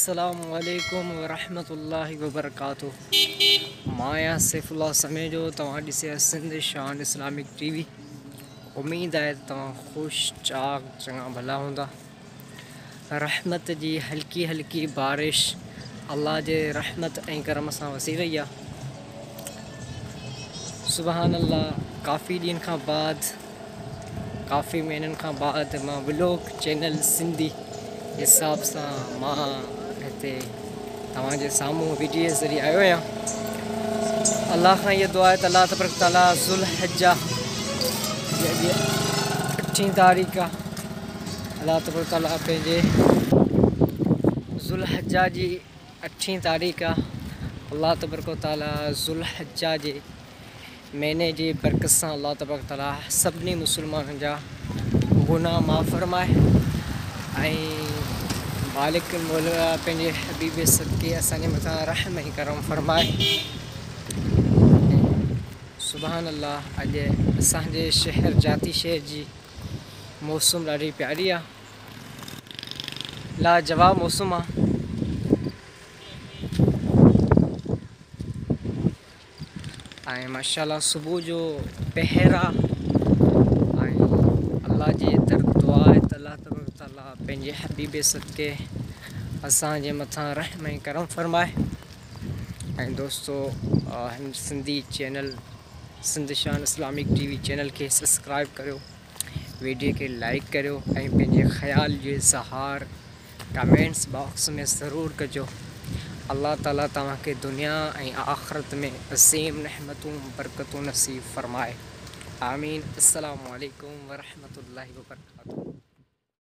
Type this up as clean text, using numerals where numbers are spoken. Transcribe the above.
अस्सलामुअलैकुम वरहमतुल्लाहि वबरकातुहू। मां सैफुल्ला समेजो तव्हां ॾिसे सिंध शान इस्लामिक टीवी। उम्मीद है तव्हां ख़ुश चाक चङा भला हूंदा। रहमत जी हल्की हल्की बारिश अल्लाह जे रहमत ऐं करम सां वसी रही आहे। सुबहान अल्लाह, काफ़ी ॾींहंनि खां बाद, काफ़ी महीननि खां बाद मां व्लॉग चैनल सिंधी हिसाब सां मां हिते तव्हांजे साम्हूं वीडियो जे ज़रिए आयो आहियां। अल्लाह खां इहा दुआ आहे त अल्लाह तबारक तआला ज़ुल्हिज्जा जी 8 तारीख़ अल्लाह तबारक तआला पंहिंजे ज़ुल्हिज्जा जी 8 तारीख़ अल्लाह तबारक तआला ज़ुल्हिज्जा जे महीने जी बरकत सां अल्लाह तबारक तआला सभिनी मुसलमाननि जा गुनाह माफ़ फरमाए ऐं मालिक मौला पंहिंजे हबीब सदके असांजे मथां रहम ऐं करम फरमाए। सुभान अल्लाह, अॼु असांजे शहर जाती शहर जी मौसम ॾाढी प्यारी आहे, लाजवाब मौसम आहे। ऐं माशाअल्लाह सुबुह जो पहर आहे ऐं अल्लाह जी दर दुआ आहे त अल्लाह तबारक तआला पंहिंजे हबीब सदके असांजे मथां रहम ऐं करम फरमाए। ऐं दोस्तो, हिन सिंधी चैनल सिंध शान इस्लामिक टीवी चैनल खे सब्सक्राइब करियो, वीडियो खे लाइक करियो ऐं पंहिंजे ख़्याल जो इज़हार कमेंट्स बॉक्स में ज़रूरु कजो। अल्लाह ताला तव्हांखे दुनिया ऐं आख़िरत में असीम रहमतूं बरकतूं नसीब फरमाए। आमीन। अस्सलामु अलैकुम वरहमतुल्लाहि वबरकातुहू।